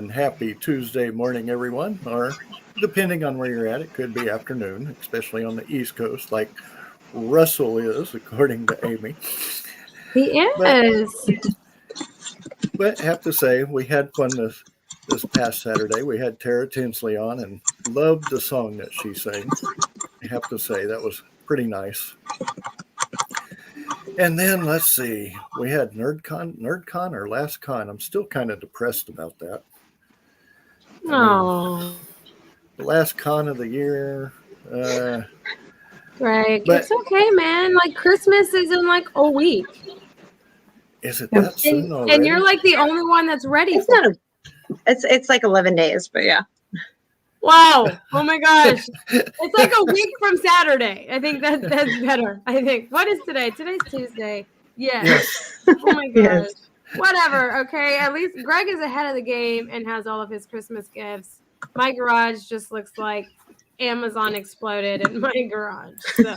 and happy Tuesday morning, everyone. Or depending on where you're at, it could be afternoon, especially on the East Coast, like Russell is, according to Aimee. He But is. but have to say, we had fun this past Saturday. We had Tara Tinsley on and loved the song that she sang. I have to say that was pretty nice. And then let's see, we had NerdCon or Last Con. I'm still kind of depressed about that. Oh, The last con of the year. Greg, But it's okay, man. Like Christmas is in like a week, is it that soon already? and you're like the only one that's ready. It's not. It's like 11 days, but yeah. Wow! Oh my gosh! It's like a week from Saturday. I think that's better. I think. What is today? Today's Tuesday. Yes. Oh my gosh. Yes. Whatever. Okay. At least Greg is ahead of the game and has all of his Christmas gifts. My garage just looks like Amazon exploded in my garage. So.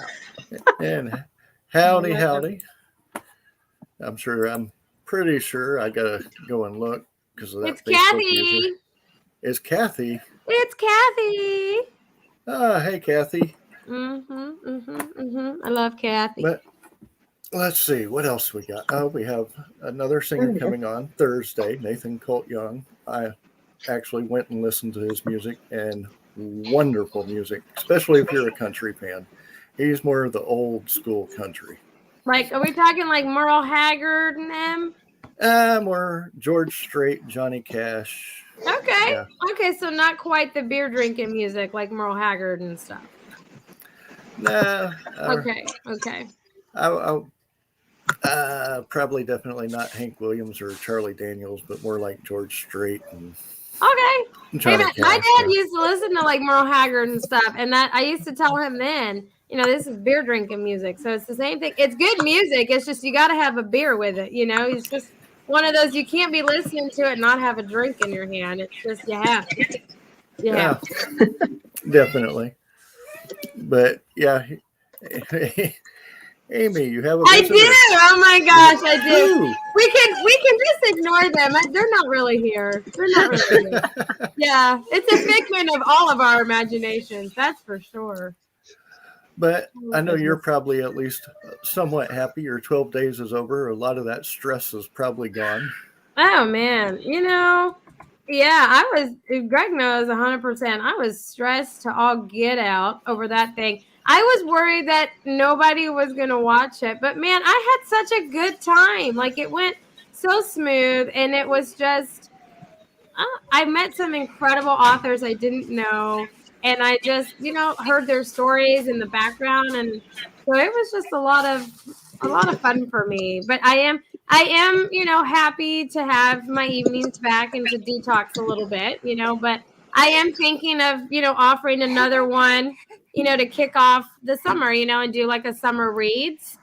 And howdy. I'm pretty sure I gotta go and look because of that. It's Facebook Kathy. user. It's Kathy. It's Kathy. Hey Kathy. I love Kathy. But let's see what else we got. Oh, we have another singer coming on Thursday, Nathan Colt Young. I actually went and listened to his music, and wonderful music, especially if you're a country fan. He's more of the old school country. Like, are we talking like Merle Haggard and them? More George Strait, Johnny Cash. Okay. Yeah. Okay, so not quite the beer drinking music like Merle Haggard and stuff. Nah. Okay. I probably definitely not Hank Williams or Charlie Daniels, but more like George Strait and Okay. Johnny Hey, Cash. my dad used to listen to like Merle Haggard and stuff, and that I used to tell him then, this is beer drinking music, so it's the same thing. It's good music. It's just you got to have a beer with it. It's just one of those you can't be listening to it and not have a drink in your hand. It's just you have to. Yeah, definitely. But yeah, Aimee, you have a I visitor. do. Oh my gosh, I do. Ooh. We can just ignore them. They're not really here. They're not really here. Yeah, it's a figment of all of our imaginations. That's for sure. But I know you're probably at least somewhat happy. Your 12 days is over. A lot of that stress is probably gone. Oh man, Greg knows 100%. I was stressed to all get out over that thing. I was worried that nobody was going to watch it, but man, I had such a good time. Like it went so smooth, and it was just, I met some incredible authors I didn't know, and I just, heard their stories in the background, and so it was just a lot of fun for me. But I am, happy to have my evenings back and to detox a little bit, but I am thinking of, offering another one, to kick off the summer, and do like a summer reads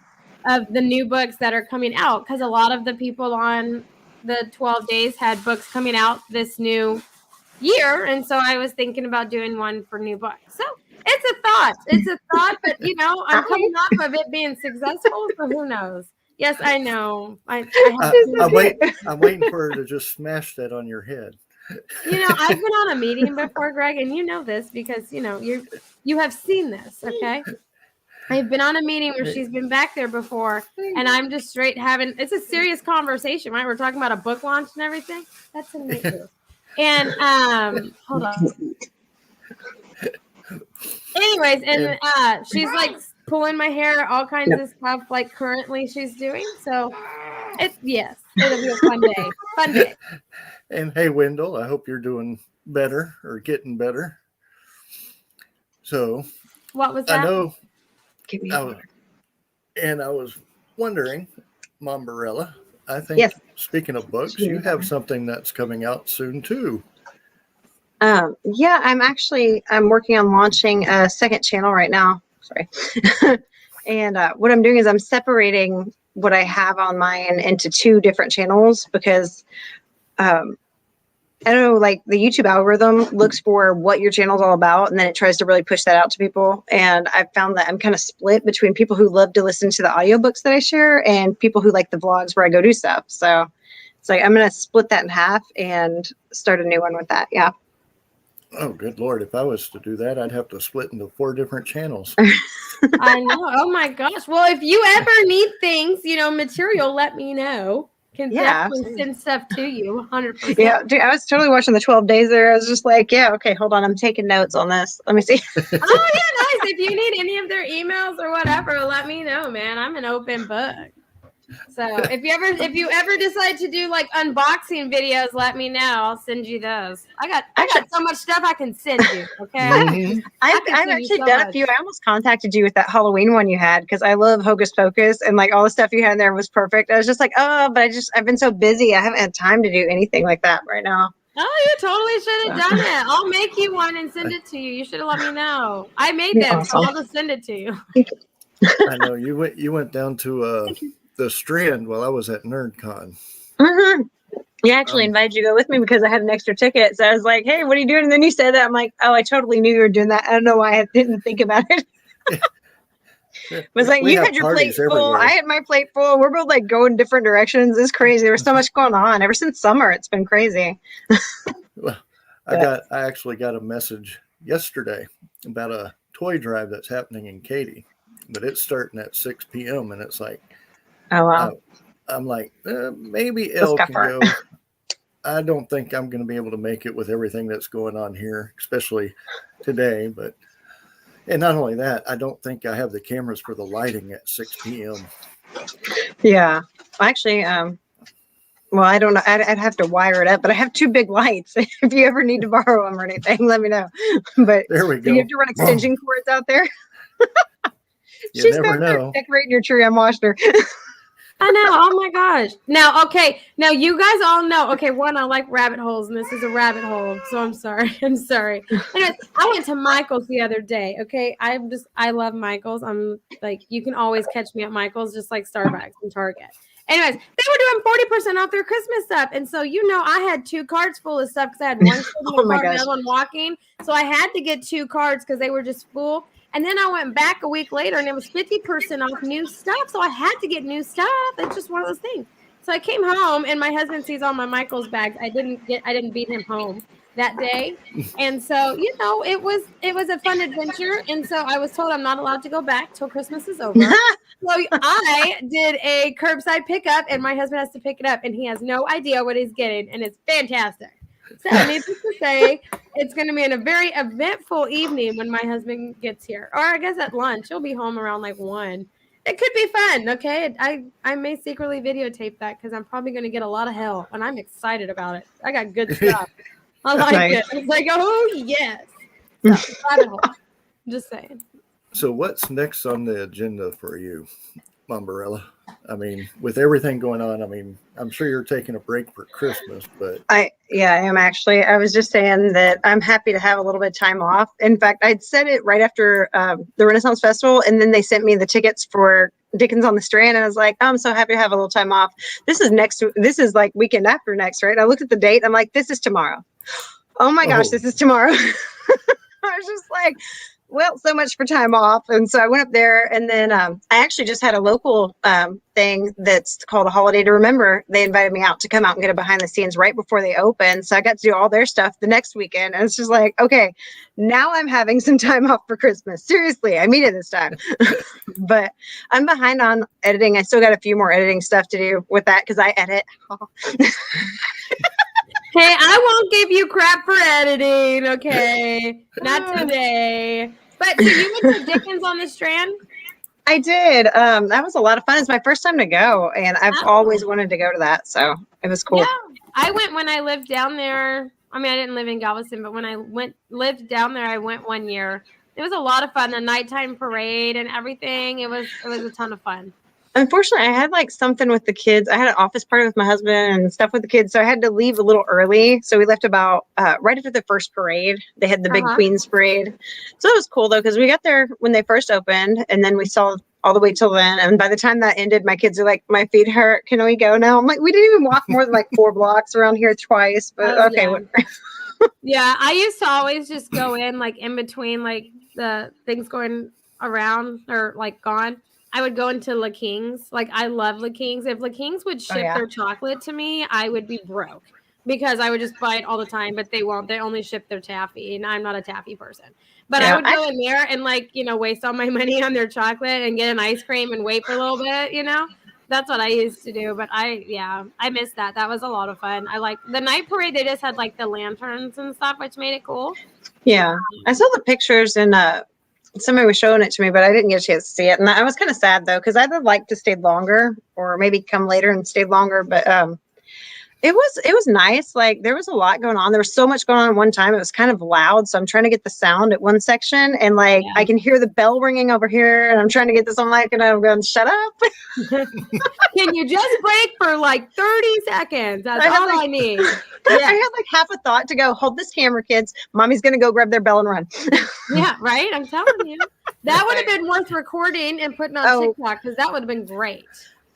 of the new books that are coming out. Because a lot of the people on the 12 days had books coming out this new year. And so I was thinking about doing one for new books. So it's a thought, but I'm coming off of it being successful. So who knows? Yes, I know. I'm waiting for her to just smash that on your head. I've been on a meeting before, Greg, and you know this because, you have seen this, okay? I've been on a meeting where she's been back there before, and I'm just straight it's a serious conversation, right? We're talking about a book launch and everything. That's amazing. And, hold on. Anyways, and she's like pulling my hair, all kinds of stuff, like currently she's doing. So, it'll be a fun day. Fun day. And hey, Wendell, I hope you're doing better or getting better. So, what was that? I know. I was wondering, Mom Barella, I think, speaking of books, you have something that's coming out soon too. I'm working on launching a second channel right now. Sorry. And what I'm doing is I'm separating what I have on mine into two different channels because I don't know, like the YouTube algorithm looks for what your channel is all about, and then it tries to really push that out to people. And I found that I'm kind of split between people who love to listen to the audiobooks that I share and people who like the vlogs where I go do stuff. So So I'm going to split that in half and start a new one with that. Yeah. Oh, good Lord. If I was to do that, I'd have to split into 4 different channels. I know. Oh my gosh. Well, if you ever need things, material, let me know. Can definitely send stuff to you 100%. Yeah, dude, I was totally watching the 12 days there. I was just like, yeah, okay, hold on. I'm taking notes on this. Let me see. Oh, yeah, nice. If you need any of their emails or whatever, let me know, man. I'm an open book. So if you ever decide to do like unboxing videos, let me know. I'll send you those. I got so much stuff I can send you. Okay. Mhm. I've actually done a few. I almost contacted you with that Halloween one you had because I love Hocus Pocus and like all the stuff you had in there was perfect. I was just like, oh, but I've been so busy. I haven't had time to do anything like that right now. Oh, you totally should have done it. I'll make you one and send it to you. You should have let me know. I made them, so I'll just send it to you. I know you went down to the Strand while I was at NerdCon. Mm-hmm. Yeah, I actually invited you to go with me because I had an extra ticket. So I was like, hey, what are you doing? And then you said that. I'm like, oh, I totally knew you were doing that. I don't know why I didn't think about it. It was like, you had your plate full. Everywhere. I had my plate full. We're both like going different directions. It's crazy. There was so much going on. Ever since summer, it's been crazy. Well, I actually got a message yesterday about a toy drive that's happening in Katy, but it's starting at 6 p.m. and it's like, oh wow. I'm like, maybe Elle can go. I don't think I'm going to be able to make it with everything that's going on here, especially today. And not only that, I don't think I have the cameras for the lighting at 6 p.m. Yeah, actually, well, I don't know. I'd have to wire it up, but I have 2 big lights. If you ever need to borrow them or anything, let me know. But there we go. You have to run extension cords out there. You never know. Decorating your tree. I'm watching her. I know. Oh my gosh. Now, okay. Now you guys all know. Okay, one, I like rabbit holes, and this is a rabbit hole. So I'm sorry. Anyways, I went to Michael's the other day. Okay, I love Michael's. I'm like, you can always catch me at Michael's, just like Starbucks and Target. Anyways, they were doing 40% off their Christmas stuff, and so I had 2 cards full of stuff because I had one sitting in the car and the other one walking. So I had to get 2 cards because they were just full. And then I went back a week later and it was 50% off new stuff. So I had to get new stuff. It's just one of those things. So I came home and my husband sees all my Michael's bags. I didn't beat him home that day. And so, it was a fun adventure. And so I was told I'm not allowed to go back till Christmas is over. So I did a curbside pickup and my husband has to pick it up and he has no idea what he's getting. And it's fantastic. So needless to say, it's going to be a very eventful evening when my husband gets here. Or I guess at lunch. He'll be home around like 1. It could be fun, okay? I may secretly videotape that because I'm probably going to get a lot of hell. And I'm excited about it. I got good stuff. I like it. It's like, oh, yes. So, just saying. So what's next on the agenda for you, Mombarella? I mean, with everything going on, I'm sure you're taking a break for Christmas, but I am actually. I was just saying that I'm happy to have a little bit of time off. In fact, I'd said it right after the Renaissance Festival, and then they sent me the tickets for Dickens on the Strand, and I was like, I'm so happy to have a little time off. This is like weekend after next, right? I looked at the date. I'm like, this is tomorrow. Oh my gosh, this is tomorrow. I was just like, well, so much for time off. And so I went up there and then I actually just had a local thing that's called A Holiday to Remember. They invited me out to come out and get a behind the scenes right before they open. So I got to do all their stuff the next weekend. And it's just like, okay, now I'm having some time off for Christmas. Seriously, I mean it this time. But I'm behind on editing. I still got a few more editing stuff to do with that because I edit. Hey, I won't give you crap for editing, okay? Not today. But so you went to Dickens on the Strand? I did. That was a lot of fun. It's my first time to go, and I've always wanted to go to that, so it was cool. Yeah, I went when I lived down there. I didn't live in Galveston, but when I lived down there, I went one year. It was a lot of fun. The nighttime parade and everything. It was a ton of fun. Unfortunately, I had like something with the kids. I had an office party with my husband and stuff with the kids. So I had to leave a little early. So we left about right after the first parade. They had the big Queen's parade. So it was cool though, because we got there when they first opened and then we saw all the way till then. And by the time that ended, my kids are like, my feet hurt. Can we go now? I'm like, we didn't even walk more than like 4 blocks around here twice. But okay. Yeah. Yeah, I used to always just go in like in between like the things going around or like gone. I would go into La King's. Like, I love La King's. If La King's would ship yeah. their chocolate to me, I would be broke because I would just buy it all the time, but they won't. They only ship their taffy, and I'm not a taffy person. But I Yeah, would go in there and, like, you know, waste all my money on their chocolate and get an ice cream and wait for a little bit, you know? That's what I used to do. But I missed that. That was a lot of fun. I like the night parade. They just had like the lanterns and stuff, which made it cool. Yeah. I saw the pictures and somebody was showing it to me, but I didn't get a chance to see it. And I was kind of sad though, because I'd have liked to stay longer or maybe come later and stay longer. But it was nice. Like there was a lot going on. There was so much going on at one time. It was kind of loud. So I'm trying to get the sound at one section and like I can hear the bell ringing over here and I'm trying to get this on mic and I'm going, shut up. Can you just break for like 30 seconds? That's all I need. I had like half a thought to go, hold this camera, kids. Mommy's going to go grab their bell and run. Yeah, right? I'm telling you. That would have been worth recording and putting on TikTok because that would have been great.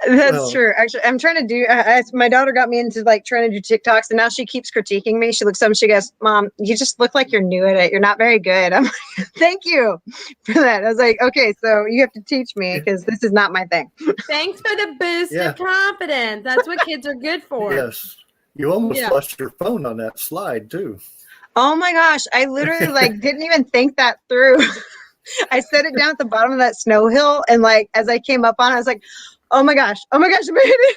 That's true. Actually, I'm trying to do, my daughter got me into like trying to do TikToks and now she keeps critiquing me. She looks up and she goes, Mom, you just look like you're new at it. You're not very good. I'm like, thank you for that. I was like, okay, so you have to teach me because this is not my thing. Thanks for the boost of confidence. That's what kids are good for. Yes. You almost lost your phone on that slide too. Oh my gosh. I literally like didn't even think that through. I set it down at the bottom of that snow hill. And like, as I came up on it, I was like, oh my gosh, I made it.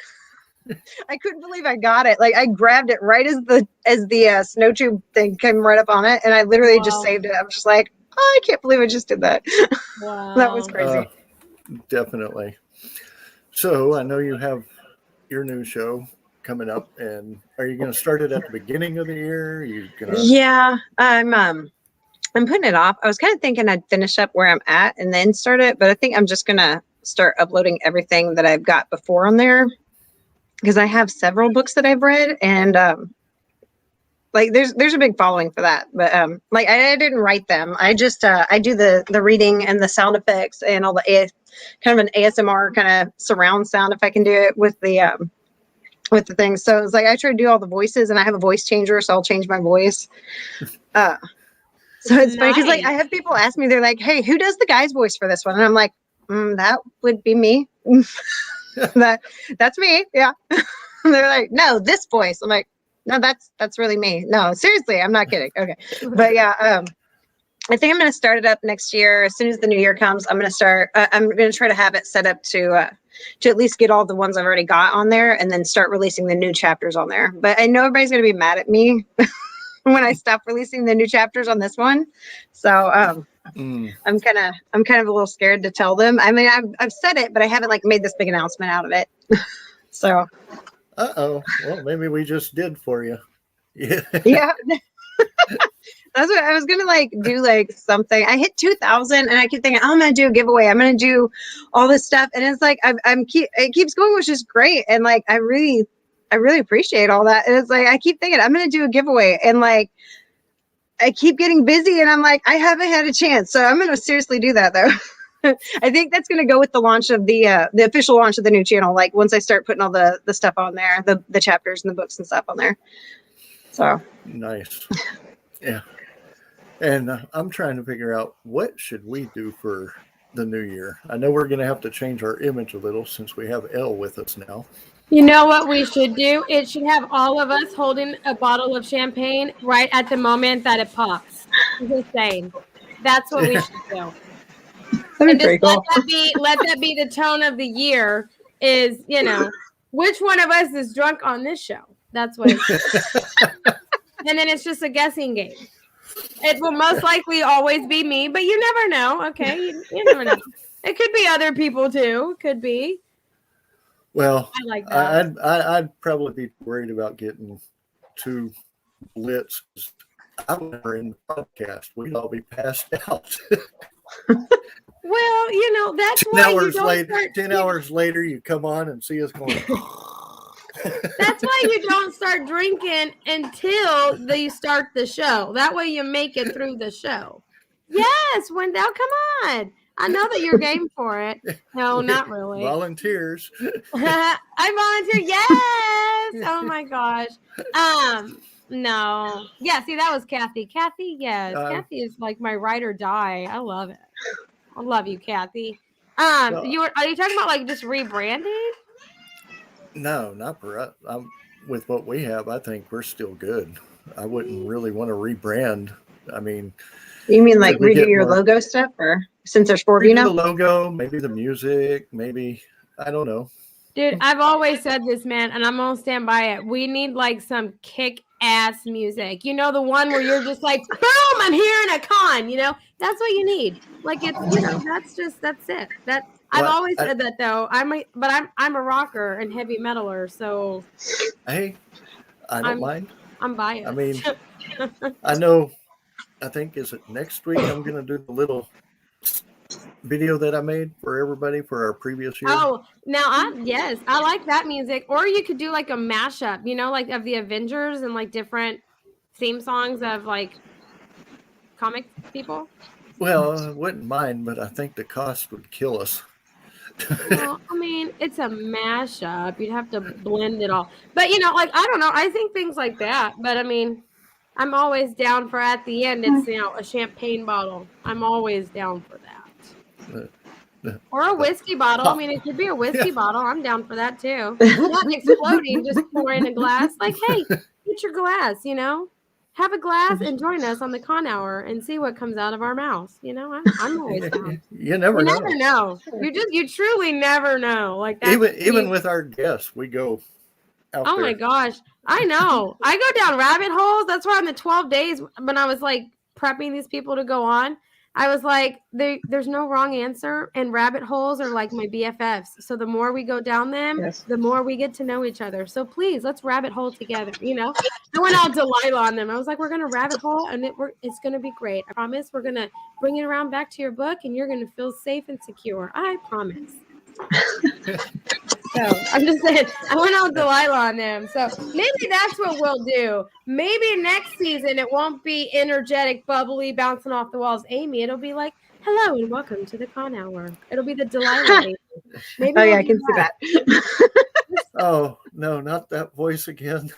I couldn't believe I got it. Like I grabbed it right as the snow tube thing came right up on it. And I literally just saved it. I was just like, oh, I can't believe I just did that. Wow. That was crazy. Definitely. So I know you have your new show coming up, and are you going to start it at the beginning of the year? Are you gonna... Yeah, I'm putting it off. I was kind of thinking I'd finish up where I'm at and then start it, but I think I'm just going to start uploading everything that I've got before on there because I have several books that I've read and like there's a big following for that, but like I didn't write them. I just I do the reading and the sound effects and all the kind of an ASMR kind of surround sound if I can do it with the thing. So it's like I try to do all the voices and I have a voice changer, so I'll change my voice. So it's funny because like I have people ask me, they're like, hey, who does the guy's voice for this one? And I'm like, that would be me. That's me. Yeah. They're like, no, this voice. I'm like, no, that's really me. No, seriously, I'm not kidding. Okay. But yeah, I think I'm going to start it up next year. As soon as the new year comes, I'm going to start, I'm going to try to have it set up to at least get all the ones I've already got on there and then start releasing the new chapters on there. But I know everybody's going to be mad at me when I stop releasing the new chapters on this one. So I'm kind of a little scared to tell them. I mean, I've said it, but I haven't like made this big announcement out of it. So. Well, maybe we just did for you. Yeah. Yeah. That's what I was going to like do, like something. I hit 2,000 and I keep thinking, oh, I'm going to do a giveaway. I'm going to do all this stuff. And it's like, it keeps going, which is great. And like, I really appreciate all that. And it's like, I keep thinking I'm going to do a giveaway and like, I keep getting busy and I'm like, I haven't had a chance. So I'm going to seriously do that though. I think that's going to go with the launch of the official launch of the new channel. Like once I start putting all the stuff on there, the chapters and the books and stuff on there. So nice. Yeah. And I'm trying to figure out what should we do for the new year. I know we're going to have to change our image a little since we have Elle with us now. You know what we should do? It should have all of us holding a bottle of champagne right at the moment that it pops. I'm just saying. That's what we should do. And just let that be the tone of the year is, you know, which one of us is drunk on this show? That's what it's and then it's just a guessing game. It will most likely always be me, but you never know. Okay. You never know. It could be other people too. Could be. Well, I like that. I'd probably be worried about getting too lit. I were in the podcast. We'd all be passed out. Well, you know, that's why you don't start 10 hours later, you come on and see us going. That's why you don't start drinking until you start the show. That way you make it through the show. Yes, Wendell, come on. I know that you're game for it. No, not really. Volunteers. I volunteer. Yes. Oh my gosh. No. Yeah, see, that was Kathy. Kathy, yes. Kathy is like my ride or die. I love it. I love you, Kathy. Well, Are you talking about like just rebranding? no, not for us. With what we have, I think we're still good. I wouldn't really want to rebrand. I mean, You mean like could we redo get your more? logo stuff, or since there's 4 of you Redo the now? logo, maybe the music, maybe I don't know. Dude, I've always said this, man, and I'm gonna stand by it. We need like some kick-ass music. You know, the one where you're just like, boom, I'm here in a con. You know, that's what you need. Like it's, that's it. I've Well, always said that though. I'm a rocker and heavy metaler, so hey, I don't I'm mind. I'm biased. I mean, I know. I think is it next week? I'm going to do the little video that I made for everybody for our previous year. Oh, yes, I like that music. Or you could do like a mashup, like of the Avengers and like different theme songs of like comic people. Well, I wouldn't mind, but I think the cost would kill us. Well, I mean, it's a mashup. You'd have to blend it all. But like I don't know. I think things like that. But I mean, I'm always down for at the end. It's a champagne bottle. I'm always down for that. Or a whiskey bottle. I mean, it could be a whiskey bottle. I'm down for that too. Not exploding, just pour in a glass. Like, hey, get your glass. Have a glass and join us on the con hour and see what comes out of our mouths. I'm always down. You never You know. never know. You truly never know. Like that. Even with our guests, we go out Oh there. my gosh. I know. I go down rabbit holes. That's why on the 12 days when I was like prepping these people to go on, I was like, there's no wrong answer, and rabbit holes are like my BFFs. So the more we go down them, the more we get to know each other. So please, let's rabbit hole together. I went out Delilah on them. I was like, we're gonna rabbit hole, and it's gonna be great. I promise. We're gonna bring it around back to your book, and you're gonna feel safe and secure. I promise. So I'm just saying, I went out Delilah on them. So maybe that's what we'll do. Maybe next season it won't be energetic, bubbly, bouncing off the walls, Aimee. It'll be like, hello and welcome to the con hour. It'll be the Delilah Aimee. Maybe I can see that. Oh no, not that voice again.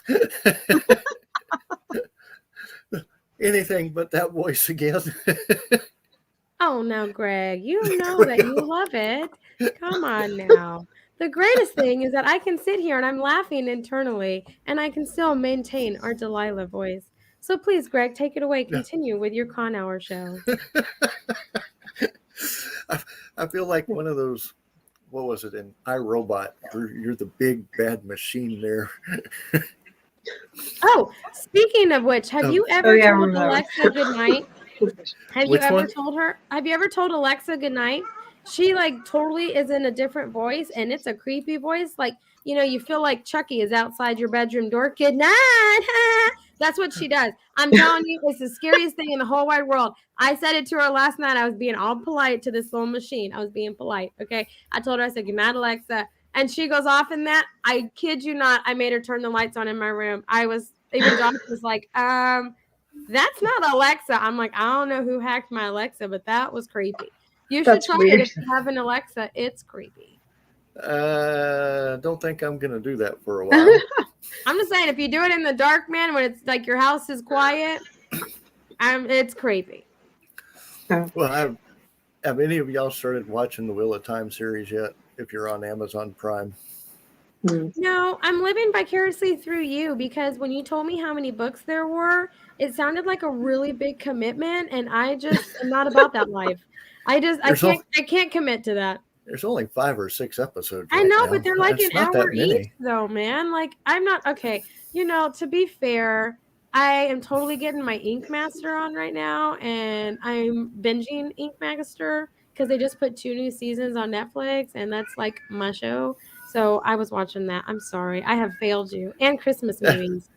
Anything but that voice again. Oh no, Greg, you know that you love it. Come on now. The greatest thing is that I can sit here and I'm laughing internally and I can still maintain our Delilah voice. So please, Greg, take it away. Continue with your con hour show. I feel like one of those, what was it in iRobot? You're the big bad machine there. Oh, speaking of which, have you ever told Alexa good night? Have you ever told her? Have you ever told Alexa good night? She like totally is in a different voice, and it's a creepy voice. Like, you feel like Chucky is outside your bedroom door. Good night. That's what she does. I'm telling you, it's the scariest thing in the whole wide world. I said it to her last night. I was being all polite to this little machine. I was being polite. Okay. I told her, I said, good night, Alexa. And she goes off in that. I kid you not. I made her turn the lights on in my room. Even John was like, that's not Alexa. I'm like, I don't know who hacked my Alexa, but that was creepy. You should try it if you have an Alexa. It's creepy. Don't think I'm going to do that for a while. I'm just saying, if you do it in the dark, man, when it's like your house is quiet, it's creepy. Well, have any of y'all started watching the Wheel of Time series yet? If you're on Amazon Prime. No, I'm living vicariously through you because when you told me how many books there were, it sounded like a really big commitment, and I just am not about that life. I can't commit to that. There's only 5 or 6 episodes. I know, now. but they're like That's an hour each, though, man. Like, I'm not okay. To be fair, I am totally getting my Ink Master on right now, and I'm binging Ink Master because they just put 2 new seasons on Netflix, and that's like my show. So I was watching that. I'm sorry, I have failed you. And Christmas movies.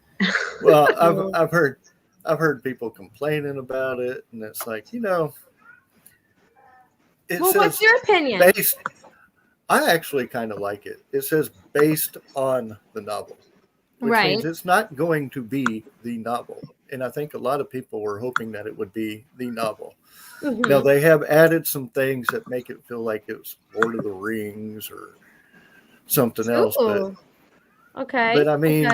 Well, I've heard people complaining about it, and it's like, what's your opinion? I actually kind of like it. It says based on the novel, which means it's not going to be the novel. And I think a lot of people were hoping that it would be the novel. Mm-hmm. Now, they have added some things that make it feel like it's Lord of the Rings or something else. But I mean,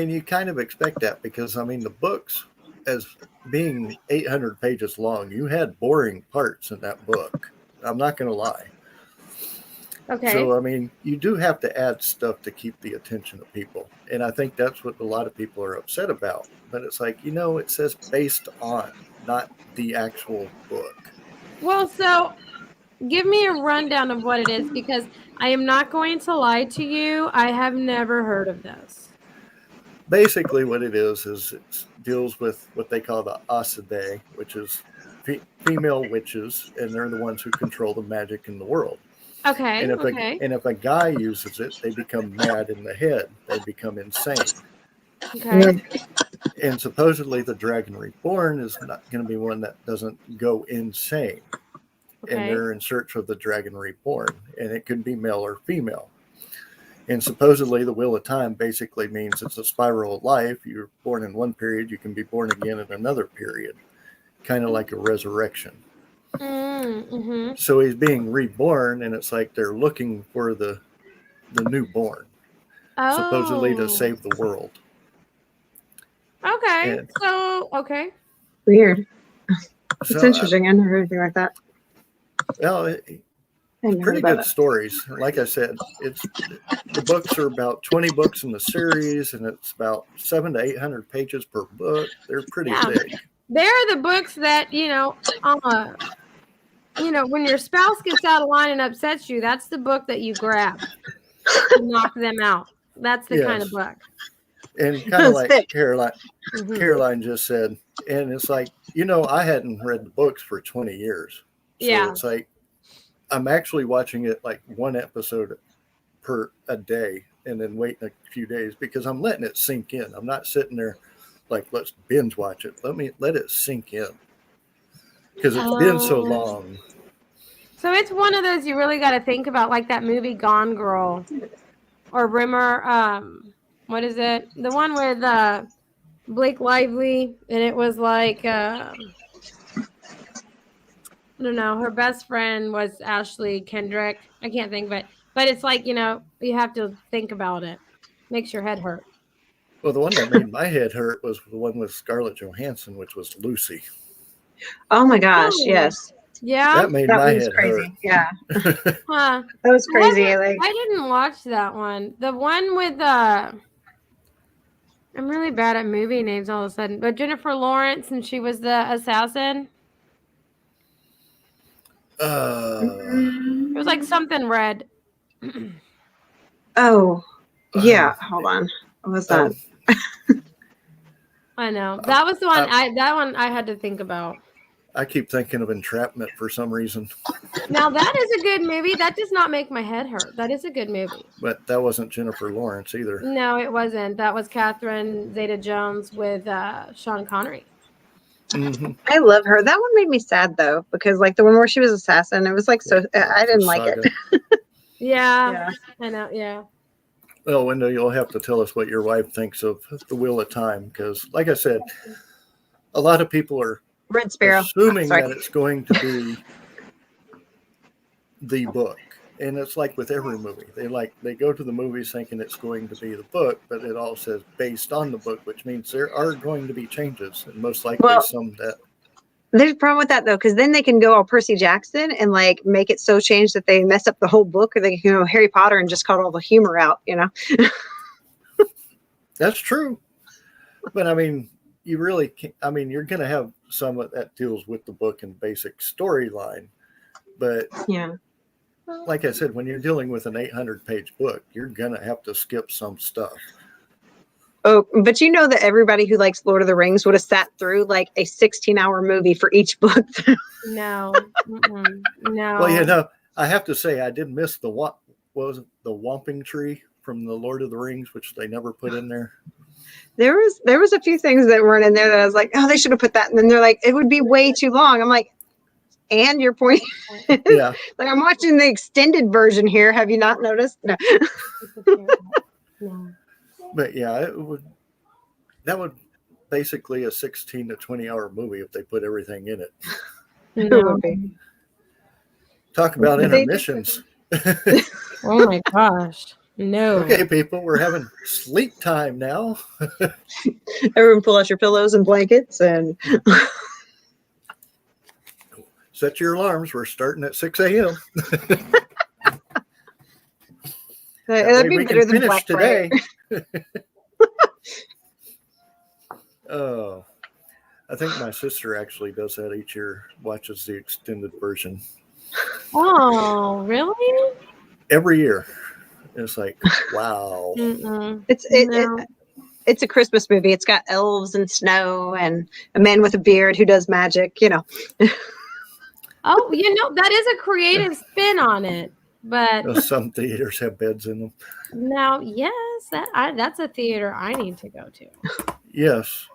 you kind of expect that because, the books, as being 800 pages long, you had boring parts in that book. I'm not going to lie. Okay. So, I mean, you do have to add stuff to keep the attention of people. And I think that's what a lot of people are upset about. But it's like, it says based on, not the actual book. Well, so give me a rundown of what it is, because I am not going to lie to you. I have never heard of this. Basically, what it is it deals with what they call the Asidai, which is female witches, and they're the ones who control the magic in the world. Okay. And if a guy uses it, they become mad in the head. They become insane. Okay. And supposedly the Dragon Reborn is not going to be one that doesn't go insane. Okay. And they're in search of the Dragon Reborn, and it could be male or female. And supposedly the Wheel of Time basically means it's a spiral of life. You're born in one period, you can be born again in another period, kind of like a resurrection. Mm-hmm. So he's being reborn, and it's like they're looking for the newborn, supposedly to save the world. Okay. And okay. Weird. It's so, interesting. I never heard anything like that. Well, pretty good stories. Like I said, the books are about 20 books in the series, and it's about 700 to 800 pages per book. They're pretty big. They're the books that when your spouse gets out of line and upsets you, that's the book that you grab to knock them out. That's the kind of book. And kind of like Caroline just said, and it's like, I hadn't read the books for 20 years. So it's like, I'm actually watching it like one episode per a day and then waiting a few days because I'm letting it sink in. I'm not sitting there like, let's binge watch it. Let it sink in because it's been so long. So it's one of those you really got to think about, like that movie Gone Girl or Rimmer. What is it? The one with Blake Lively, and it was like I don't know. Her best friend was Ashley Kendrick. I can't think of it, but it's like you have to think about it. Makes your head hurt. Well, the one that made my head hurt was the one with Scarlett Johansson, which was Lucy. Oh my gosh! Yes. Yeah. That made my head crazy. hurt. Yeah. Huh. That was crazy. I didn't watch that one. The one with I'm really bad at movie names all of a sudden. But Jennifer Lawrence, and she was the assassin. It was like something red. Oh, yeah. Hold on. What was that? I know. That was the one. That one I had to think about. I keep thinking of Entrapment for some reason. Now that is a good movie. That does not make my head hurt. That is a good movie. But that wasn't Jennifer Lawrence either. No, it wasn't. That was Catherine Zeta-Jones with Sean Connery. Mm-hmm. I love her. That one made me sad though, because like the one where she was assassin, it was like so. I didn't like it. Yeah, I know. Yeah. Well, Wendell, you'll have to tell us what your wife thinks of The Wheel of Time, because, like I said, a lot of people are Red Sparrow assuming that it's going to be the book, and it's like with every movie. They go to the movies thinking it's going to be the book, but it all says based on the book, which means there are going to be changes, and most likely some that. There's a problem with that though, because then they can go all Percy Jackson and like make it so changed that they mess up the whole book, or they can go Harry Potter and just cut all the humor out. That's true, but I mean, you really can't. I mean, you're going to have some that deals with the book and basic storyline, but like I said, when you're dealing with an 800-page book, you're going to have to skip some stuff. Oh, but you know that everybody who likes Lord of the Rings would have sat through like a 16-hour movie for each book. No. No. Well, I have to say I did miss the Whomping Tree from the Lord of the Rings, which they never put in there. There was a few things that weren't in there that I was like, oh, they should have put that. And then they're like, it would be way too long. I'm like, and your point? Yeah. Like I'm watching the extended version here. Have you not noticed? No. But yeah, that would basically a 16 to 20-hour movie if they put everything in it. No. Talk about intermissions. Oh my gosh. No. Okay, people, we're having sleep time now. Everyone pull out your pillows and blankets and Set your alarms. We're starting at 6 a.m. That'd be better than Black Friday. Oh, I think my sister actually does that each year. Watches the extended version Oh, really? every year. It's like, wow. Mm-mm. It's a Christmas movie. It's got elves and snow and a man with a beard who does magic. You know. Oh, that is a creative spin on it. But Some theaters have beds in them. now, yes, that's a theater I need to go to. Yes.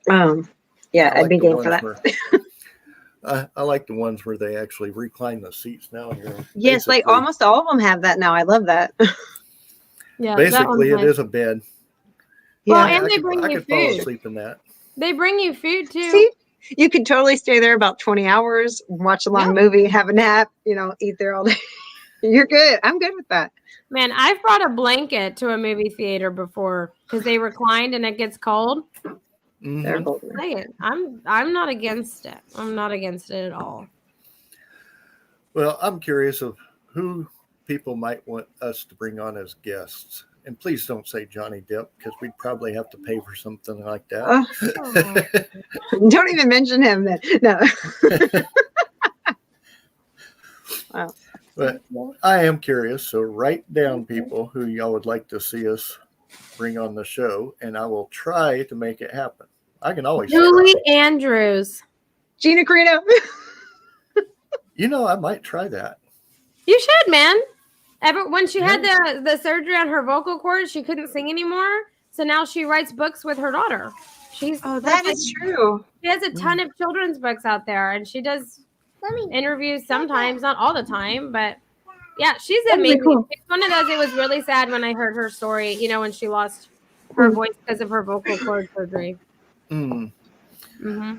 Yeah, I I'd be the game for ones that. I like the ones where they actually recline the seats now. Yes, like almost all of them have that now. I love that. Yeah, Basically, it is a bed. Well, Yeah, and they bring I you could fall food. asleep in that. They bring you food too. See, you could totally stay there about 20 hours, watch a long movie, have a nap, eat there all day. You're good. I'm good with that. Man, I've brought a blanket to a movie theater before because they reclined and it gets cold. They're golden. I'm not against it. I'm not against it at all. Well, I'm curious of who people might want us to bring on as guests. And please don't say Johnny Depp, because we'd probably have to pay for something like that. Don't even mention him then. No. Wow. But I am curious, so write down people who y'all would like to see us bring on the show, and I will try to make it happen. I can always Julie Andrews. Gina Carino. I might try that. You should, man. When she had the surgery on her vocal cords, she couldn't sing anymore. So now she writes books with her daughter. That is true. She has a ton of children's books out there, and she does interviews sometimes, not all the time, but yeah, she's amazing. Cool. It's one of those. It was really sad when I heard her story. When she lost her voice because of her vocal cord surgery. Mm-hmm.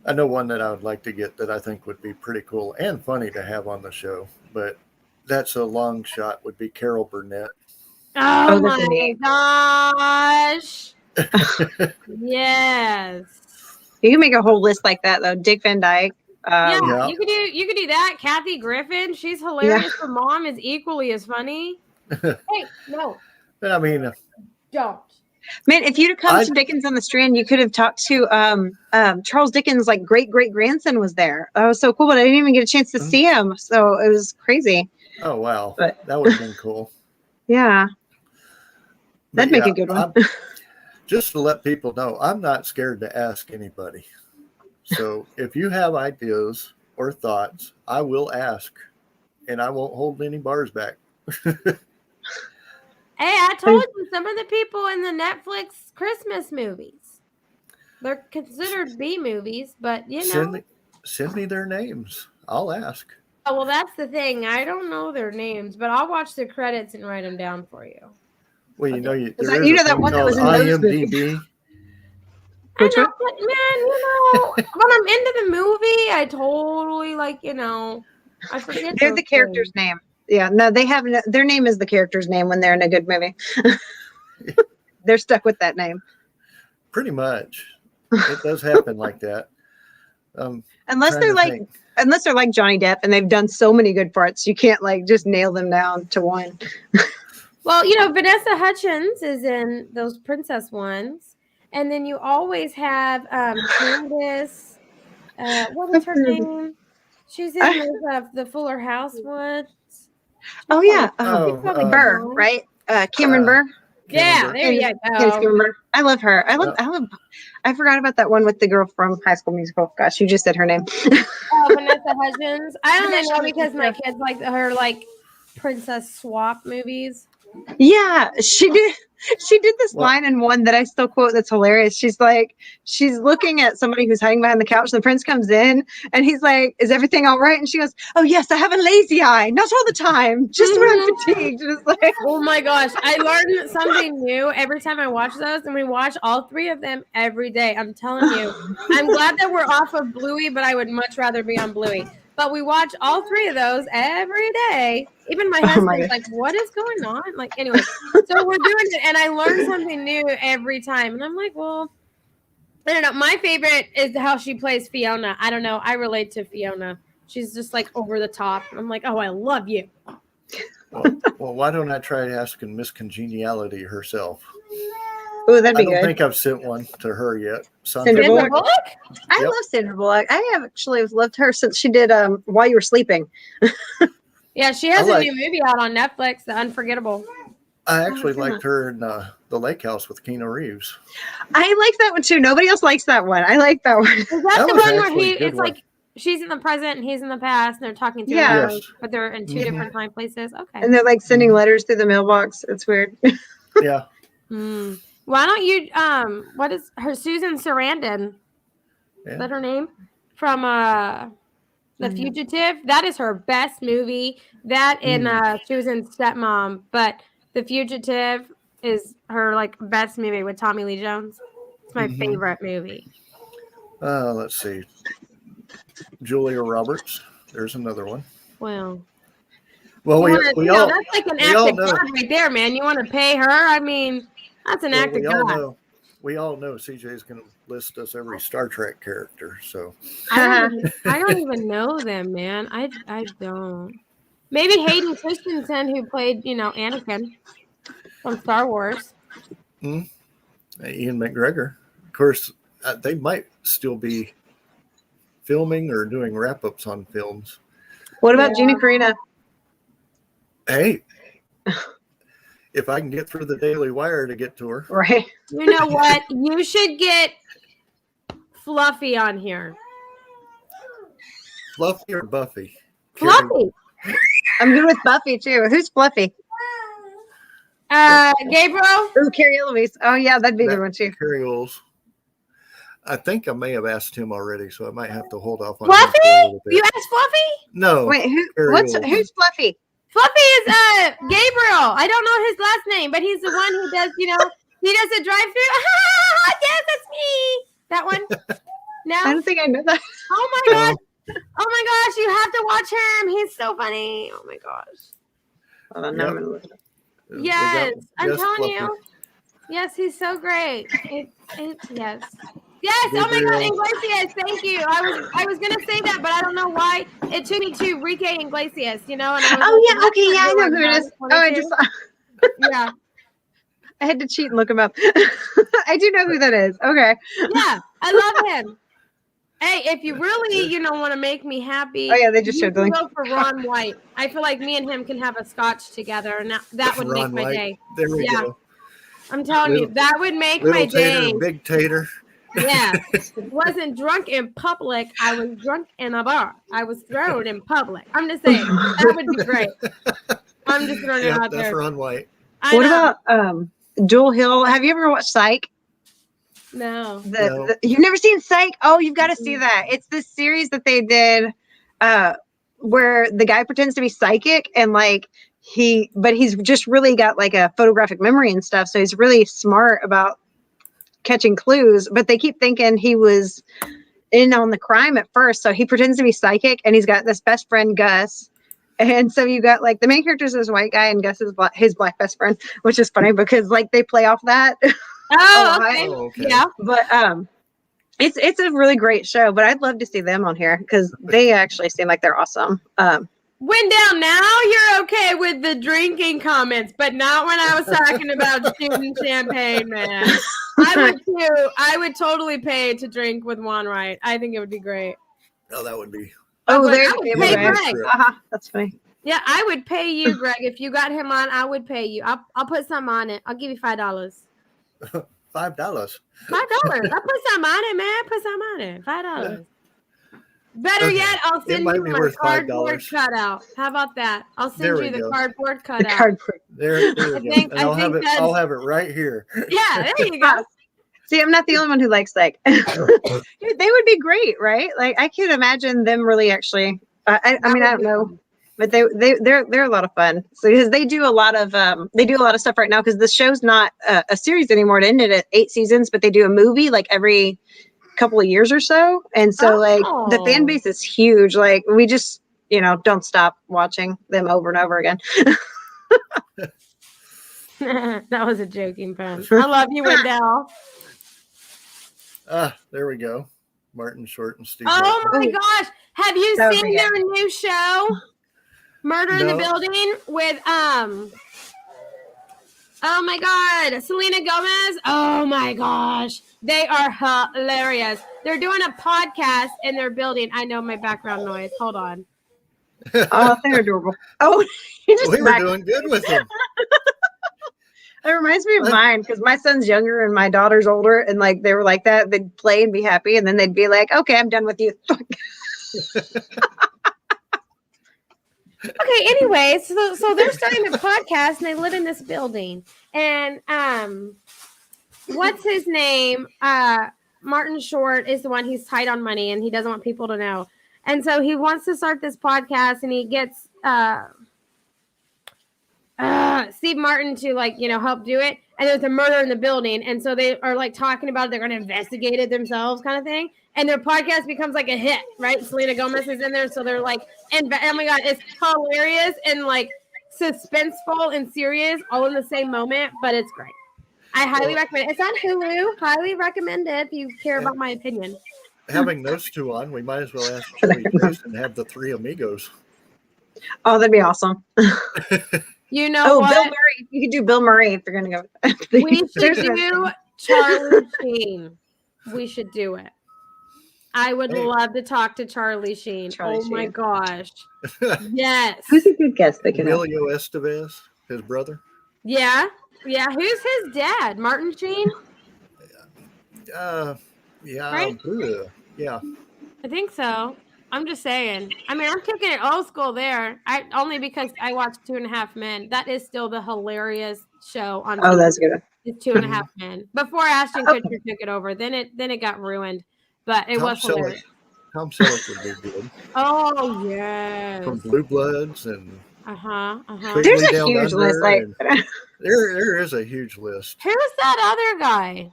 I know one that I would like to get that I think would be pretty cool and funny to have on the show, but that's a long shot, would be Carol Burnett. Oh my gosh. Yes. You can make a whole list like that though. Dick Van Dyke. Yeah, you could do that. Kathy Griffin, she's hilarious. Her mom is equally as funny. Hey, no. I mean, don't. Man, if you'd have come to Dickens on the Strand, you could have talked to Charles Dickens' great grandson was there. That was so cool, but I didn't even get a chance to see him, so it was crazy. Oh wow, that would have been cool. Yeah, that'd make a good one. Just to let people know, I'm not scared to ask anybody. So if you have ideas or thoughts, I will ask, and I won't hold any bars back. Hey, I told you some of the people in the Netflix Christmas movies. They're considered B movies, but Send me their names. I'll ask. Oh, well, that's the thing. I don't know their names, but I'll watch the credits and write them down for you. Well, there is that one that was in IMDb. I know, but man, when I'm into the movie, I totally I forget. They're the character's name. Yeah, no, they have their name is the character's name when they're in a good movie. They're stuck with that name. Pretty much, it does happen like that. Unless they're like Johnny Depp and they've done so many good parts, you can't just nail them down to one. Well, Vanessa Hudgens is in those princess ones, and then you always have Candace. What is her name? She's in the Fuller House ones. Oh yeah, Burr, right? Cameron Burr. Yeah, there you go. I love her. I forgot about that one with the girl from High School Musical. Gosh, you just said her name. Vanessa Hudgens. I only know because my kids like her princess swap movies. Yeah, she did. She did this line in one that I still quote that's hilarious. She's looking at somebody who's hiding behind the couch. The prince comes in and he's like, "Is everything all right?" And she goes, "Oh yes, I have a lazy eye. Not all the time. Just when I'm fatigued." And it's oh my gosh. I learn something new every time I watch those, and we watch all three of them every day. I'm telling you. I'm glad that we're off of Bluey, but I would much rather be on Bluey. But we watch all three of those every day. Even my husband's like, "What is going on?" Anyway, so we're doing it, and I learn something new every time. And I'm like, well, I don't know. My favorite is how she plays Fiona. I don't know. I relate to Fiona. She's just like over the top. I'm like, oh, I love you. Well, why don't I try asking Miss Congeniality herself? Oh, that'd I be don't good. think I've sent one to her yet. Sandra Sandra Bullock? Bullock? I Yep. love Sandra Bullock. I have actually loved her since she did While You Were Sleeping. Yeah, she has I a like- new movie out on Netflix, The Unforgettable. I actually I've seen liked her in The Lake House with Keanu Reeves. I like that one too. Nobody else likes that one. I like that one. Is that That the was one where actually a good it's one. like she's in the present and he's in the past and they're talking through Yeah. letters, but they're in two Mhm. different time places? Okay. And they're like sending Mhm. letters through the mailbox. It's weird. Yeah. Why don't you what is her Susan Sarandon? Is Yeah. that her name? From The Fugitive. That is her best movie. That and she was in Stepmom, but The Fugitive is her like best movie with Tommy Lee Jones. It's my Mhm. favorite movie. Let's see. Julia Roberts. There's another one. Well, Well, we all that's like an we act all of know. God right there, man. You want to pay her? I mean, that's an act of we all God. know. We all know CJ's going to list us every Star Trek character. So I don't even know them, man. I don't. Maybe Hayden Christensen, who played, Anakin from Star Wars. Ian McGregor. Of course, they might still be filming or doing wrap-ups on films. What about Gina Carano? Hey, if I can get through the Daily Wire to get to her. Right. You know what? You should get Fluffy on here. Fluffy or Buffy? Fluffy. I'm good with Buffy too. Who's Fluffy? Gabriel. Oh, Carrie Eloise. Oh yeah, that'd be a good one too. Carrie Oles. I think I may have asked him already, so I might have to hold off on him Fluffy? for a little bit. You asked Fluffy? No. Wait, Carrie Oles. who's Fluffy? Fluffy is Gabriel. I don't know his last name, but he's the one who does, he does the drive-through. Yes, that's me. That one? No? I don't think I know that. Oh my gosh. Oh my gosh, you have to watch him. He's so funny. Oh my gosh. Hold on, Yep. I'm gonna look it up. Yes, I'm telling Fluffy. you. Yes, he's so great. Yes. Yes. Oh my God, Iglesias. Thank you. I was gonna say that, but I don't know why it took me to Enrique Iglesias. And I was Oh yeah, okay, yeah, I know who it is. Oh, I just yeah. I had to cheat and look him up. I do know who that is. Okay. Yeah, I love him. Hey, if you really, want to make me happy, Oh yeah, they just you showed the can link. go for Ron White. I feel like me and him can have a scotch together, and that would Ron make my White. day. There we Yeah. go. I'm telling you, that would make my Little tater day. and big tater. Yeah. Wasn't drunk in public. I was drunk in a bar. I was thrown in public. I'm just saying. That would be great. I'm just throwing it out That's there. Ron White. What about Jewel Hill? Have you ever watched Psych? No. No. You've never seen Psych? Oh, you've got to see that. It's this series that they did where the guy pretends to be psychic and but he's just really got like a photographic memory and stuff. So he's really smart about catching clues, but they keep thinking he was in on the crime at first. So he pretends to be psychic and he's got this best friend, Gus. And so you got like the main character is this white guy and Gus is his black best friend, which is funny because like they play off that. Oh, okay. Oh, okay. Yeah. But it's a really great show, but I'd love to see them on here because they actually seem like they're awesome. Wendell, now you're okay with the drinking comments, but not when I was talking about shooting champagne, man. I would totally pay to drink with Juan Wright. I think it would be great. Oh, that would be. Oh, But there I would you pay go. Greg. That's funny. Yeah, I would pay you, Greg. If you got him on, I would pay you. I'll put some on it. I'll give you $5. $5. $5. I'll put some on it, man. Put some on it. $5. Better Okay. yet, I'll It send might you be my worth cardboard $5. cutout. How about that? I'll There send we you the go. cardboard The cutout. cardboard. There we go. think- And I I'll think have it. that's- I'll have it right here. Yeah, there you go. See, I'm not the only one who likes Psych. Dude, they would be great, right? Like I could imagine them really actually. I mean, I don't know, but they're a lot of fun. So because they do a lot of stuff right now because the show's not a series anymore. It ended at 8 seasons, but they do a movie like every couple of years or so, and so like the fan base is huge. Like we just don't stop watching them over and over again. That was a joking pun. I love you, Wendell. There we go. Martin Short and Steve Oh Martin. my gosh. Have you That would seen be their good. new show? Murder in the No. Building with oh my god, Selena Gomez. Oh my gosh. They are hilarious. They're doing a podcast in their building. I know my background noise. Hold on. Oh, they're adorable. Oh, you just We were doing good with them. It reminds me of mine because my son's younger and my daughter's older, and like they were like that. They'd play and be happy, and then they'd be like, "Okay, I'm done with you." Okay, anyway, so they're starting a podcast and they live in this building. And what's his name? Martin Short is the one. He's tight on money and he doesn't want people to know. And so he wants to start this podcast and he gets Steve Martin to help do it. And there's a murder in the building. And so they are like talking about it. They're going to investigate it themselves kind of thing. And their podcast becomes like a hit, right? Selena Gomez is in there. So they're like, and oh my God, it's hilarious and like suspenseful and serious all in the same moment. But it's great. I highly recommend it. It's on Hulu. Highly recommend it if you care about my opinion. Having those two on, we might as well ask Joey Chris and have the three Amigos. Oh, that'd be awesome. You know what? Bill Murray. You could do Bill Murray if you're gonna go. We should do Charlie Sheen. We should do it. I would love to talk to Charlie Sheen. My gosh. Yes. Who's a good guest? They can Emilio Estevez, his brother. Yeah. Yeah. Who's his dad? Martin Sheen? Yeah. Right? Yeah. I think so. I'm just saying. I mean, I'm taking it old school there. Only because I watched 2.5 Men. That is still the hilarious show on. Oh, that's good. It's 2.5 Men. Before Ashton Kutcher took it over, then it got ruined. But it was hilarious. Tom Selleck would be good. Oh yes. From Blue Bloods and There's a huge list. Like there is a huge list. Who's that other guy?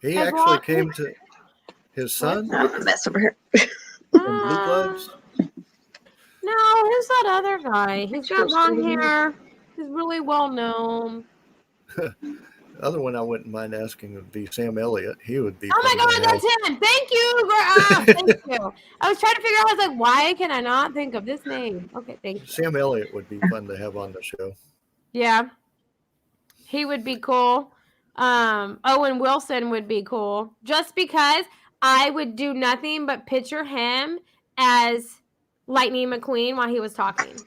He actually came to his son I'm a mess over here. from Blue Bloods. No, who's that other guy? He's got long hair. He's really well known. The other one I wouldn't mind asking would be Sam Elliott. He would be. Oh my God, that's him. Thank you. Thank you. I was trying to figure out. I was like, why can I not think of this name? Okay, thank you. Sam Elliott would be fun to have on the show. Yeah, he would be cool. Owen Wilson would be cool. Just because I would do nothing but picture him as Lightning McQueen while he was talking.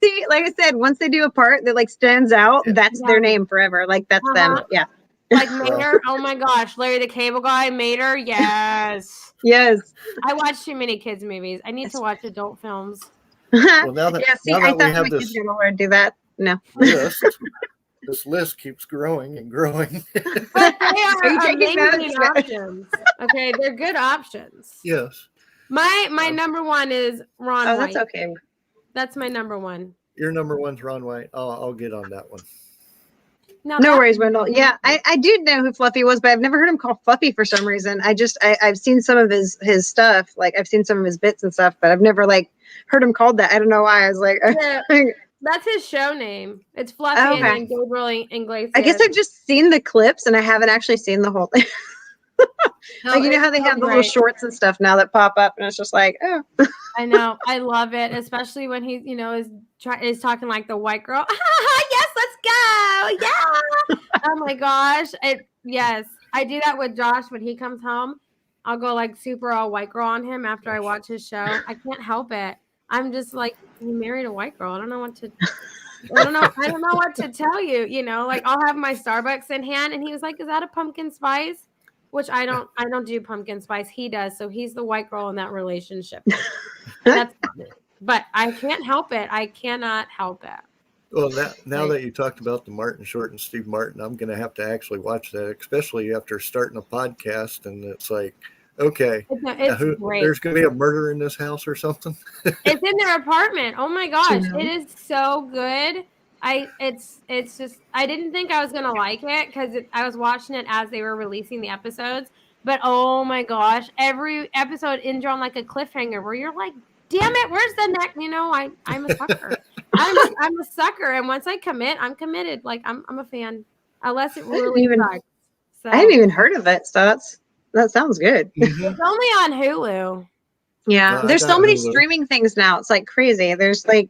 See, like I said, once they do a part that like stands out, that's their name forever. Like that's them. Yeah. Like Mater. Oh my gosh, Larry the Cable Guy. Mater. Yes. Yes. I watch too many kids movies. I need to watch adult films. Well, now that, I we thought have my this kids were gonna learn to do that. No. list, this list keeps growing and growing. But they Are you are taking amazing notes? options. Okay, they're good options. Yes. My number one is Ron Oh, White. that's okay. That's my number one. Your number one's Ron White. I'll get on that one. No worries, Wendell. Yeah, I do know who Fluffy was, but I've never heard him called Fluffy for some reason. I've seen some of his stuff, like I've seen some of his bits and stuff, but I've never like heard him called that. I don't know why. I was like, that's his show name. It's Fluffy and then Gabriel Iglesias. I guess I've just seen the clips and I haven't actually seen the whole thing. Like you know how they have the little shorts and stuff now that pop up, and it's just like, oh. I know, I love it, especially when he, is talking like the white girl. Yes, let's go, yeah. Oh my gosh, yes, I do that with Josh when he comes home. I'll go like super all white girl on him after I watch his show. I can't help it. I'm just like, you married a white girl. I don't know what to tell you. Like I'll have my Starbucks in hand, and he was like, "Is that a pumpkin spice?" Which I don't do pumpkin spice. He does. So he's the white girl in that relationship. That's funny. But I can't help it. I cannot help it. Well, now that you talked about the Martin Short and Steve Martin, I'm going to have to actually watch that, especially after starting a podcast. And it's like, okay, great. There's going to be a murder in this house or something. It's in their apartment. Oh my gosh. It is so good. It's just, I didn't think I was going to like it because I was watching it as they were releasing the episodes, but oh my gosh, every episode ends on like a cliffhanger where you're like, damn it, where's the next, I'm a sucker. I'm a sucker. And once I commit, I'm committed. Like I'm a fan unless it really sucks. So I haven't even heard of it, so that sounds good. Mhm. it's only on Hulu. Yeah, I there's so got many Hulu. streaming things now. It's like crazy. There's like,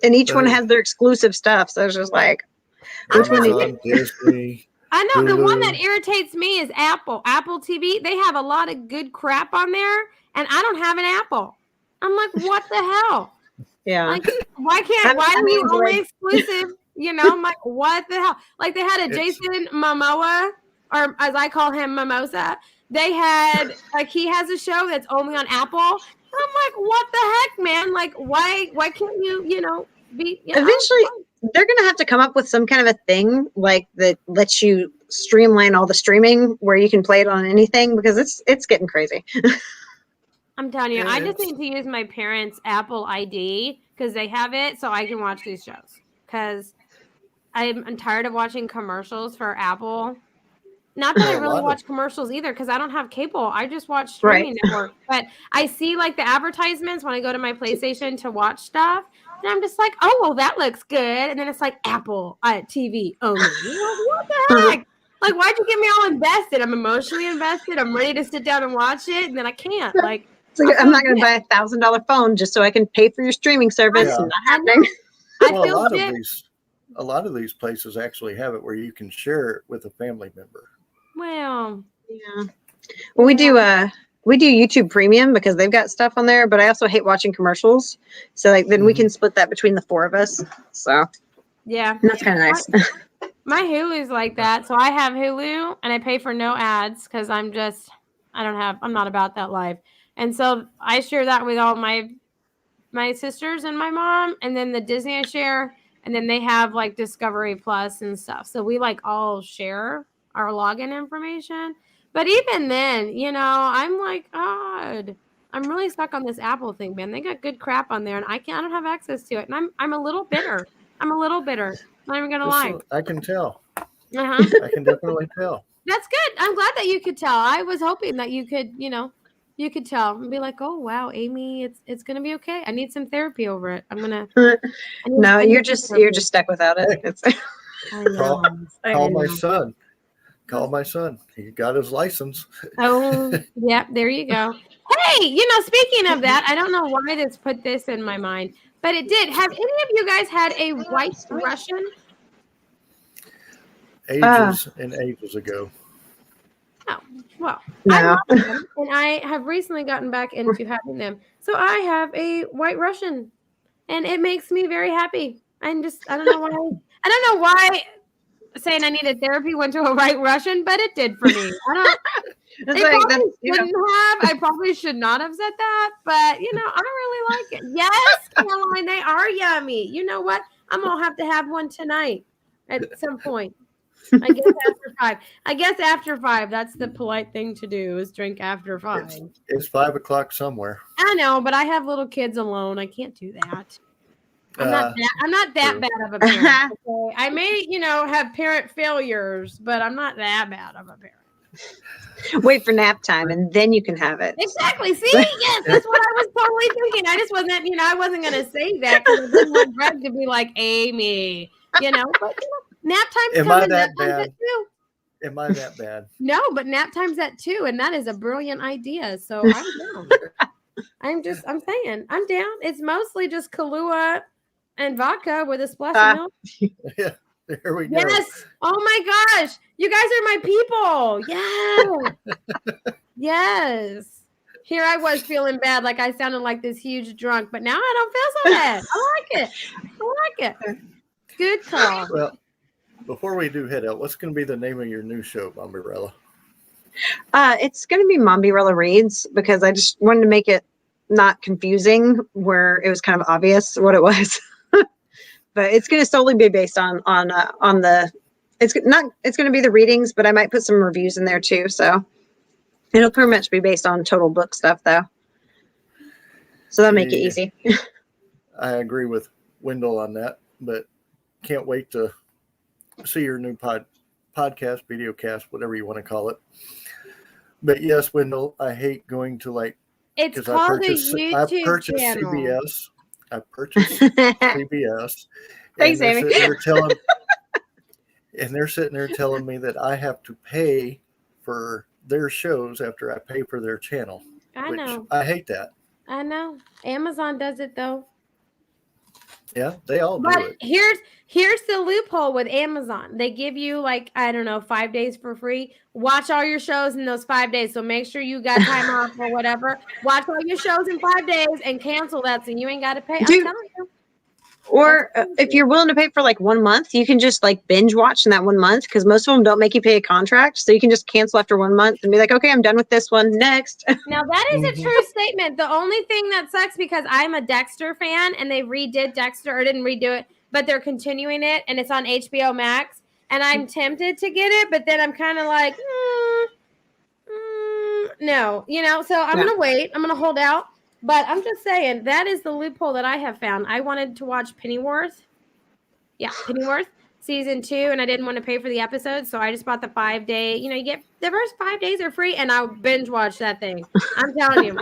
and each one has their exclusive stuff. So it's just like, which one? Amazon, Disney, I know the one that Hulu. irritates me is Apple TV. They have a lot of good crap on there, and I don't have an Apple. I'm like, what the hell? Yeah. Like, why are you only exclusive? You know, I'm like, what the hell? Like, they had a Jason Momoa, or as I call him, Mimosa. They had, like, he has a show that's only on Apple. I'm like, what the heck, man? Like, why can't you, be, Eventually, they're going to have to come up with some kind of a thing like that lets you streamline all the streaming where you can play it on anything, because it's getting crazy. I'm telling you, I just need to use my parents' Apple ID because they have it, so I can watch these shows. Because I'm tired of watching commercials for Apple. Not that I really watch commercials either, because I don't have cable. I just watch streaming network. But I see like the advertisements when I go to my PlayStation to watch stuff, and I'm just like, oh, well, that looks good. And then it's like Apple TV only. What the heck? Like, why'd you get me all invested? I'm emotionally invested. I'm ready to sit down and watch it, and then I can't. Like, I'm not going to buy a $1,000 phone just so I can pay for your streaming service. Not happening. Well, a lot of these places actually have it where you can share it with a family member. Well, yeah. Well, we do YouTube Premium because they've got stuff on there, but I also hate watching commercials. So like then we can split that between the four of us. So yeah, that's kind of nice. My Hulu's like that. So I have Hulu and I pay for no ads because I'm not about that life. And so I share that with all my sisters and my mom, and then the Disney I share, and then they have like Discovery Plus and stuff. So we like all share our login information. But even then, I'm like, God, I'm really stuck on this Apple thing, man. They got good crap on there, and I don't have access to it. And I'm a little bitter. I'm not even gonna lie. I can tell. Uh-huh. I can definitely tell. That's good. I'm glad that you could tell. I was hoping that you could, you could tell and be like, oh wow, Aimee, it's gonna be okay. I need some therapy over it. No, you're just stuck without it. Call my son. Call my son. He got his license. Oh, yeah, there you go. Hey, speaking of that, I don't know why this put this in my mind, but it did. Have any of you guys had a white Russian? Ages and ages ago. Oh, well, no. I love them, and I have recently gotten back into having them. So I have a white Russian, and it makes me very happy. I don't know why. I don't know why saying I needed therapy went to a white Russian, but it did for me. I probably should not have said that, but I really like it. Yes, Caroline, they are yummy. You know what? I'm gonna have to have one tonight at some point. I guess after 5. I guess after 5. That's the polite thing to do, is drink after 5. It's 5 o'clock somewhere. I know, but I have little kids alone. I can't do that. I'm not that bad of a parent. Okay? I may, have parent failures, but I'm not that bad of a parent. Wait for nap time, and then you can have it. Exactly. See, yes, that's what I was totally thinking. I just wasn't, I wasn't going to say that because I didn't want Greg to be like Aimee, but nap time's Am coming. I that Nap time's bad? at 2. Am I that bad? No, but nap time's at 2, and that is a brilliant idea. So I'm down. I'm saying I'm down. It's mostly just Kahlua and vodka with a splash of milk. Yeah, there we go. Yes. Oh my gosh. You guys are my people. Yeah. Yes. Here I was feeling bad, like I sounded like this huge drunk, but now I don't feel so bad. I like it. Good call. Well, before we do head out, what's going to be the name of your new show, Mombirella? It's going to be Mombirella Reads, because I just wanted to make it not confusing, where it was kind of obvious what it was. But it's going to solely be based on the. It's going to be the readings, but I might put some reviews in there too. So it'll pretty much be based on total book stuff, though. So that'll make it easy. I agree with Wendell on that, but can't wait to see your new podcast, video cast, whatever you want to call it. But yes, Wendell, I hate going to it's called a YouTube channel. CBS. I purchased CBS. Thanks, Aimee. And they're sitting there telling me that I have to pay for their shows after I pay for their channel. I know. I hate that. I know. Amazon does it though. Yeah, they all do But it. here's the loophole with Amazon. They give you like, I don't know, 5 days for free. Watch all your shows in those 5 days. So make sure you got time off or whatever. Watch all your shows in 5 days and cancel that so you ain't got to pay. I'm telling you. Or if you're willing to pay for like 1 month, you can just like binge watch in that 1 month, because most of them don't make you pay a contract. So you can just cancel after 1 month and be like, okay, I'm done with this one. Next. Now that is a true statement. The only thing that sucks, because I'm a Dexter fan and they redid Dexter, or didn't redo it, but they're continuing it and it's on HBO Max. And I'm tempted to get it, but then I'm kind of like, no, so I'm going to wait. I'm going to hold out. But I'm just saying, that is the loophole that I have found. I wanted to watch Pennyworth. Yeah, Pennyworth season 2, and I didn't want to pay for the episodes, so I just bought the 5-day. You get the first 5 days are free, and I'll binge watch that thing. I'm telling you,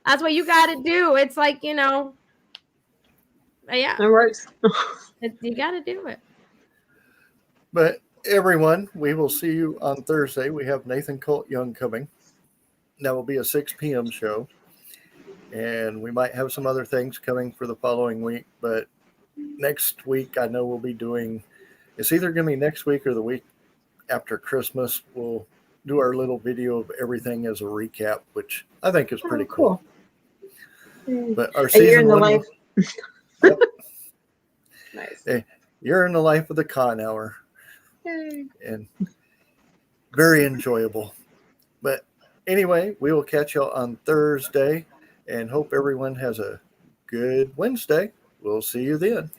that's what you got to do. It's like, yeah, It works. you got to do it. But everyone, we will see you on Thursday. We have Nathan Colt Young coming. That will be a 6 p.m. show. And we might have some other things coming for the following week. But next week, I know we'll be doing, it's either going to be next week or the week after Christmas. We'll do our little video of everything as a recap, which I think is pretty cool. But our season You're in the 1, life. Yep. Nice. Hey, you're in the life of the con hour. Yay. And very enjoyable. But anyway, we will catch y'all on Thursday and hope everyone has a good Wednesday. We'll see you then.